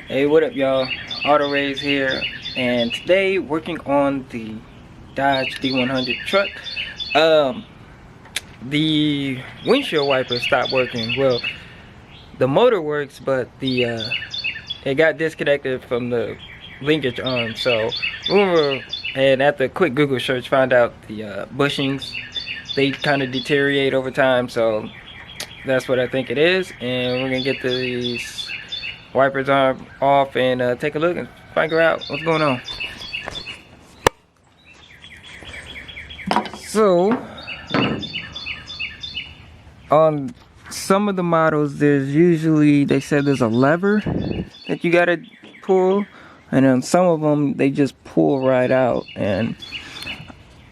Hey, what up, y'all? Auto Rays here, and today working on the Dodge D100 truck. The windshield wiper stopped working. Well, the motor works, but the it got disconnected from the linkage arm. So and after a quick Google search, found out the bushings, they kind of deteriorate over time. So that's what I think it is, and we're gonna get these wipers are off and take a look and figure out what's going on. So on some of the models, there's usually, they said there's a lever that you gotta pull, and on some of them they just pull right out, and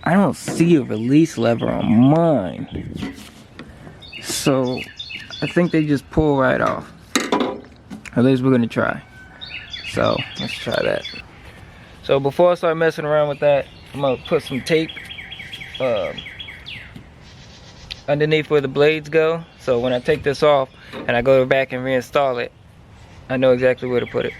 I don't see a release lever on mine, so I think they just pull right off. At least we're gonna try. So let's try that. So before I start messing around with that, I'm gonna put some tape underneath where the blades go. So when I take this off and I go back and reinstall it, I know exactly where to put it.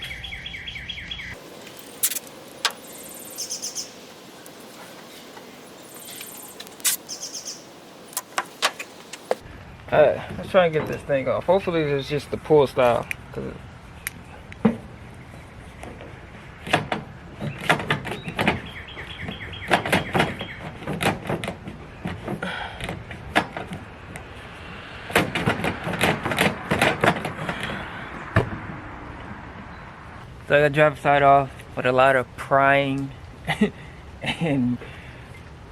Alright, let's try and get this thing off. Hopefully it's just the pull style. So I got the driver's side off with a lot of prying and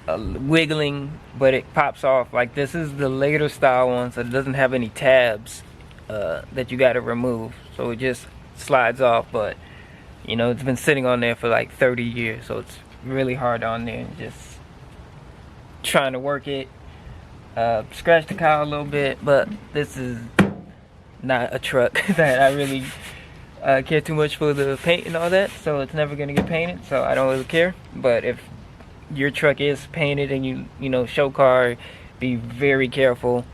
wiggling, but it pops off. Like, this is the later style one, so it doesn't have any tabs that you got to remove, so it just slides off. But you know, it's been sitting on there for like 30 years, so it's really hard on there. Just trying to work it, scratch the car a little bit, but this is not a truck that I really care too much for the paint and all that, so it's never gonna get painted, so I don't really care. But if your truck is painted and you know, show car, be very careful.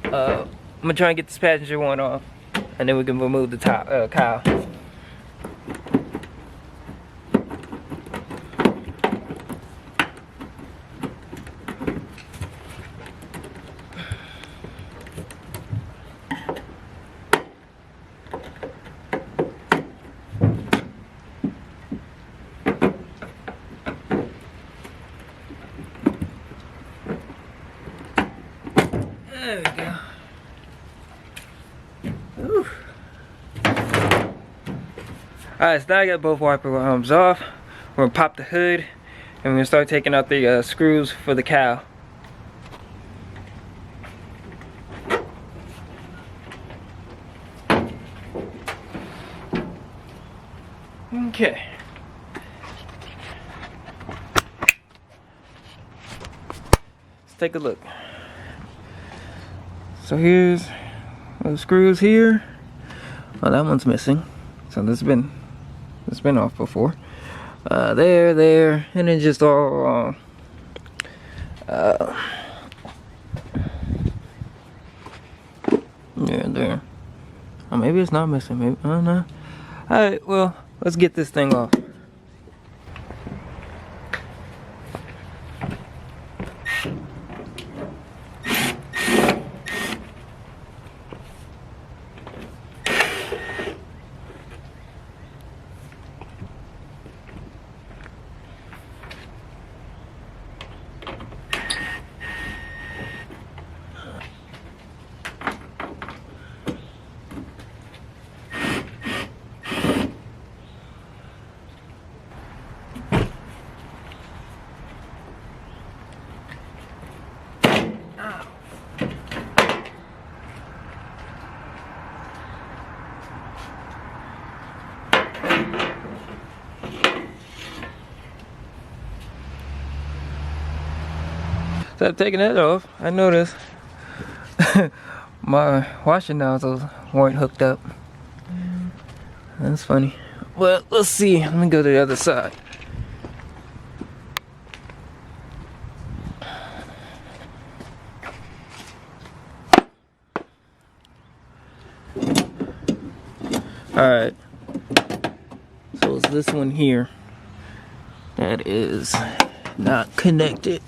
I'm gonna try and get this passenger one off, and then we can remove the top cowl. There we go. Ooh. Alright, so now I got both wiper arms off. We're gonna pop the hood, and we're gonna start taking out the screws for the cowl. Okay. Let's take a look. So here's the screws here. Well, that one's missing. So this has been off before. There, and then just all yeah, there. Oh, maybe it's not missing. Maybe, I don't know. All right, well, let's get this thing off. So I've taken that off. I noticed my washing nozzles weren't hooked up. That's funny. Well, let's see. Let me go to the other side. Alright, so it's this one here that is not connected.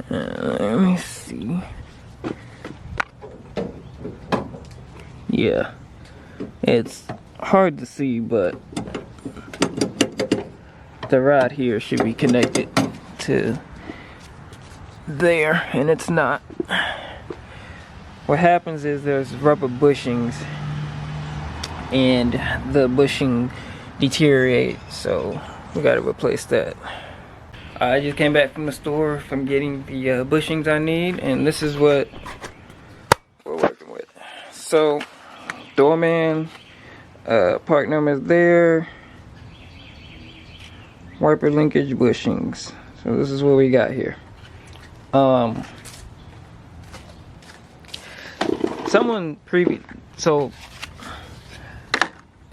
Let me see. Yeah, it's hard to see, but the rod here should be connected to there, and it's not. What happens is there's rubber bushings, and the bushing deteriorates, so we gotta replace that. I just came back from the store from getting the bushings I need, and this is what we're working with. So, Dorman, part number is there. Wiper linkage bushings. So this is what we got here. So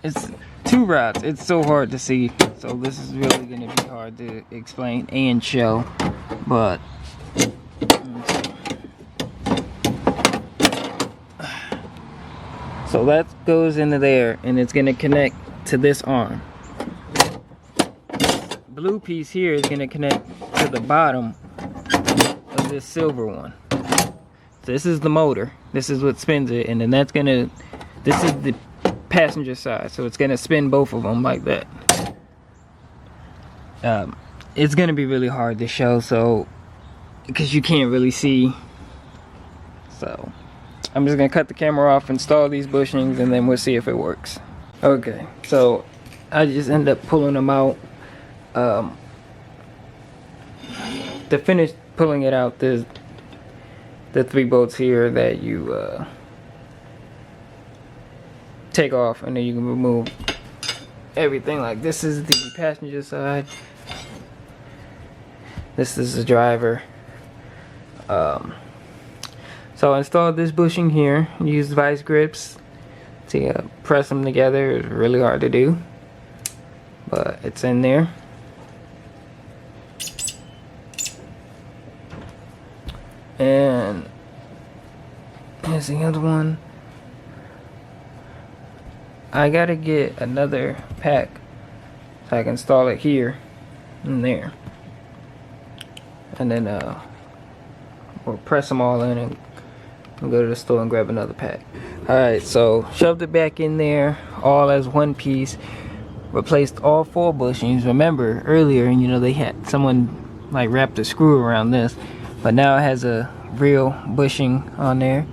it's two rods. It's so hard to see. So this is really gonna be hard to explain and show, but so that goes into there, and it's gonna connect to this arm. Blue piece here is gonna connect to the bottom of this silver one. So this is the motor. This is what spins it, and then that's gonna. This is the passenger side, so it's gonna spin both of them like that. It's gonna be really hard to show, so because you can't really see. So I'm just gonna cut the camera off, install these bushings, and then we'll see if it works. Okay, so I just end up pulling them out. To finish pulling it out, there's the 3 bolts here that you take off, and then you can remove everything. Like this is the passenger side, this is the driver. So I installed this bushing here, used vice grips to press them together. It's really hard to do, but it's in there. And here's the other one. I gotta get another pack so I can install it here and there, and then we'll press them all in and go to the store and grab another pack. Alright, so shoved it back in there all as one piece, replaced all 4 bushings. Remember earlier, you know, they had someone like wrapped a screw around this, but now it has a real bushing on there,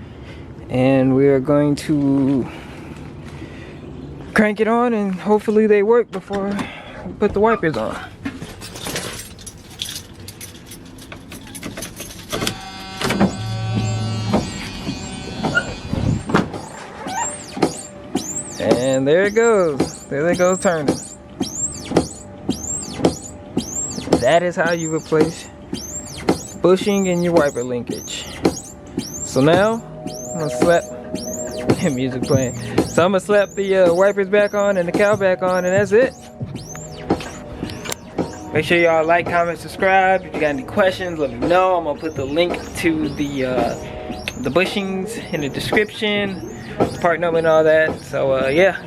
and we are going to crank it on, and hopefully they work before we put the wipers on. And there it goes. There they go turning. That is how you replace bushing and your wiper linkage. So now I'm gonna slap music playing. So I'm gonna slap the wipers back on and the cowl back on, and that's it. Make sure y'all like, comment, subscribe. If you got any questions, let me know. I'm gonna put the link to the bushings in the description, part number and all that. So yeah,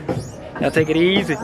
y'all take it easy.